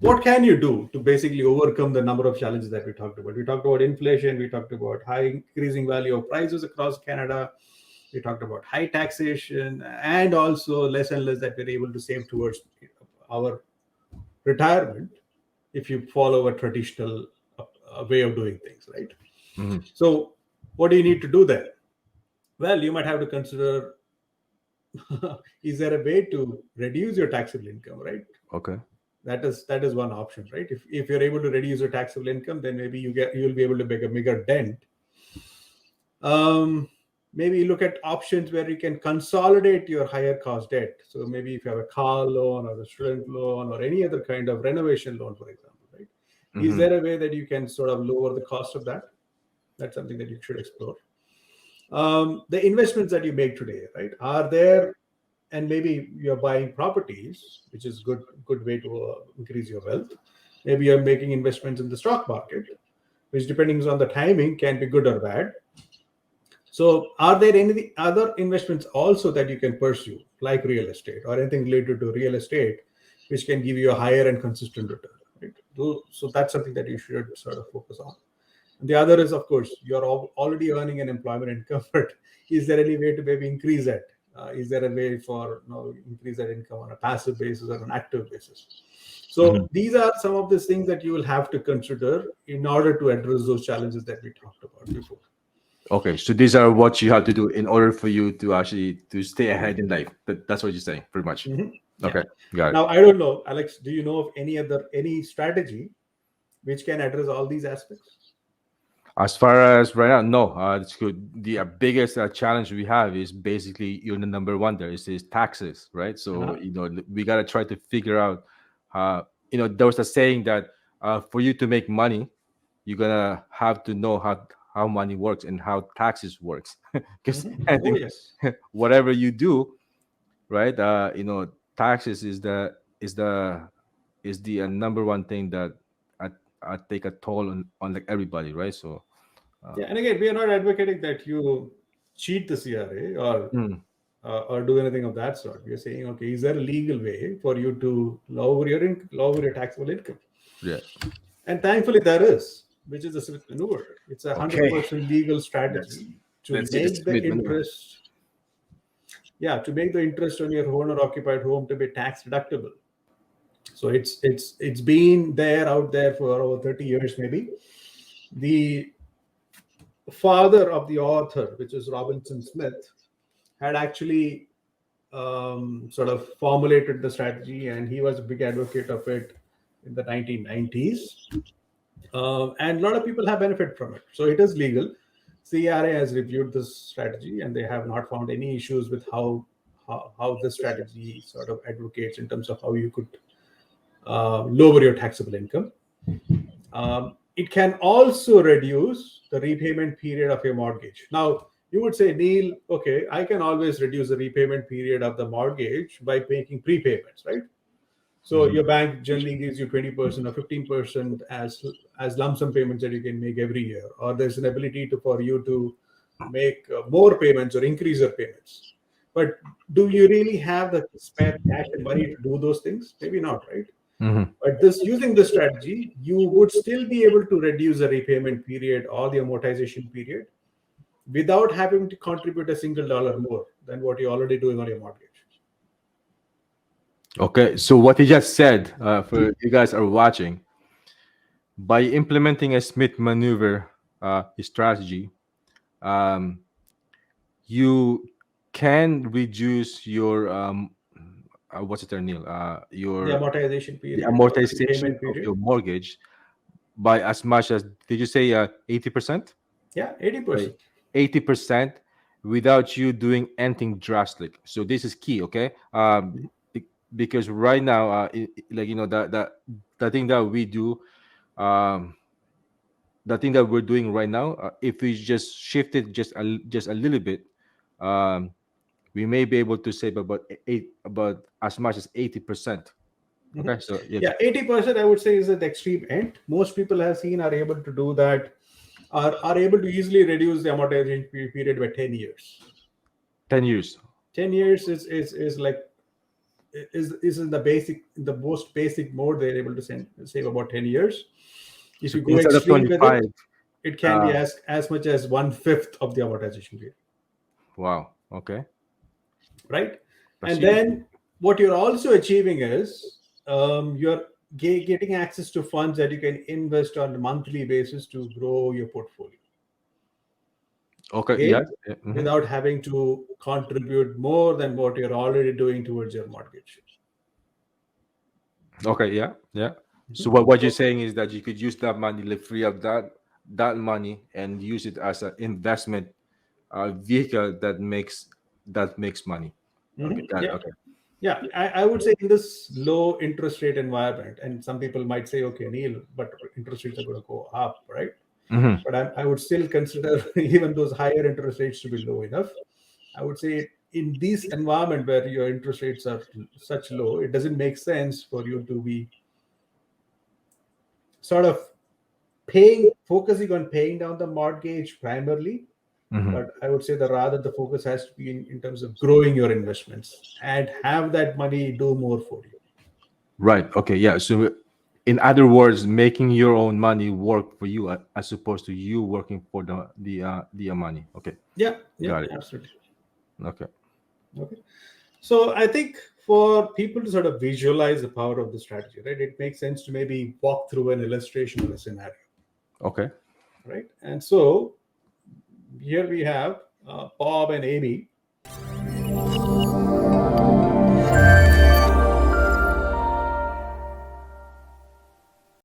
what can you do to basically overcome the number of challenges that we talked about? We talked about inflation, we talked about high increasing value of prices across Canada, we talked about high taxation, and also less and less that we're able to save towards our retirement if you follow a traditional way of doing things, right? Mm-hmm. So, what do you need to do there? Well, you might have to consider is there a way to reduce your taxable income, right? Okay. That is one option, right? If you're able to reduce your taxable income, then maybe you'll be able to make a bigger dent. um, Maybe look at options where you can consolidate your higher cost debt. So maybe if you have a car loan or a student loan or any other kind of renovation loan, for example, right? Is Mm-hmm. there a way that you can sort of lower the cost of that? That's something that you should explore. The investments that you make today, right, are there, and maybe you're buying properties, which is good way to increase your wealth. Maybe you're making investments in the stock market, which depending on the timing can be good or bad. So are there any other investments also that you can pursue, like real estate or anything related to real estate, which can give you a higher and consistent return, right? So that's something that you should sort of focus on. And the other is, of course, you're already earning an employment income, but is there any way to maybe increase that? Is there a way for increase that income on a passive basis or an active basis? Mm-hmm. So these are some of the things that you will have to consider in order to address those challenges that we talked about before. Okay, so these are what you have to do in order for you to actually to stay ahead in life. That's what you're saying, pretty much. Yeah. Okay, got it. Now I don't know, Alex. Do you know of any strategy which can address all these aspects? As far as right now, no, it's good. The biggest challenge we have is basically the number one. There is taxes, right? So Uh-huh. we gotta try to figure out. There was a saying that for you to make money, you're gonna have to know how money works and how taxes works. Because I Oh think yes. whatever you do, right? Taxes is the number one thing that I, I take a toll on like everybody, right? So. Uh, Yeah, and again, we are not advocating that you cheat the CRA mm, or do anything of that sort. We are saying, okay, is there a legal way for you to lower your taxable income? yeah. And thankfully, there is, which is the Smith Maneuver. It's a Okay. 100% legal Let's strategy to let's see the make the Smith maneuver. interest, yeah, to make the interest on your owner occupied home to be tax deductible. So it's been there out there for over 30 years, maybe. The father of the author, which is Robinson Smith, had actually sort of formulated the strategy, and he was a big advocate of it in the 1990s. And a lot of people have benefited from it. So it is legal. CRA has reviewed this strategy, and they have not found any issues with how this strategy sort of advocates in terms of how you could lower your taxable income. It can also reduce the repayment period of your mortgage. Now, you would say, Neil, okay, I can always reduce the repayment period of the mortgage by making prepayments, right? So Mhm. your bank generally gives you 20% or 15% as lump sum payments that you can make every year, or there's an ability for you to make more payments or increase your payments. But do you really have the spare cash and money to do those things? Maybe not, right? Mhm. But this using this strategy, you would still be able to reduce the repayment period or the amortization period without having to contribute a single dollar more than what you're already doing on your mortgage. Okay, so what he just said, for you guys are watching, by implementing a Smith maneuver strategy, um, you can reduce your what's the term, Neil? The Your amortization the period or the amortization repayment of period, your mortgage by as much as, did you say 80%? yeah, Right, 80%. 80% without you doing anything drastic. So this is key, okay? Because right now, like the thing that we do, um, the thing that we're doing right now, if we just shift it just a little bit, um, we may be able to save about as much as 80%. Mhm. Okay, so yeah. Yeah, 80% I would say is at the extreme end. Most people have seen are able to do that, are able to easily reduce the amortization period by 10 years. 10 years. 10 years is like is in the most basic mode. They're able to save about 10 years. If So you go instead of extreme with 25, it can be uh, as much as 1/5 of the amortization period, wow. Okay. right? That's And huge. then what you're also achieving is you're getting access to funds that you can invest on a monthly basis to grow your portfolio. Okay. Yeah. Again, Yeah, mhm. without having to contribute more than what you're already doing towards your mortgage. Okay. Yeah. Yeah. So Mhm. what you're So, saying is that you could use that money, like free up that money, and use it as an investment vehicle that makes money. Okay. mhm, Got it. yeah. Okay. Yeah, I would say in this low interest rate environment, and some people might say, okay, Neil, but interest rates are going to go up, right? Hmm. But I would still consider even those higher interest rates to be low enough. I would say in this environment where your interest rates are such low, it doesn't make sense for you to be sort of focusing on paying down the mortgage primarily. Hmm. But I would say that rather the focus has to be in terms of growing your investments and have that money do more for you. Right. Okay. Yeah. So, in other words, making your own money work for you, as opposed to you working for the money. Okay. Yeah, yeah, Got it. absolutely. Okay. Okay. So I think for people to sort of visualize the power of the strategy, right, it makes sense to maybe walk through an illustration of a scenario, Okay. right? And so here we have Bob and Amy.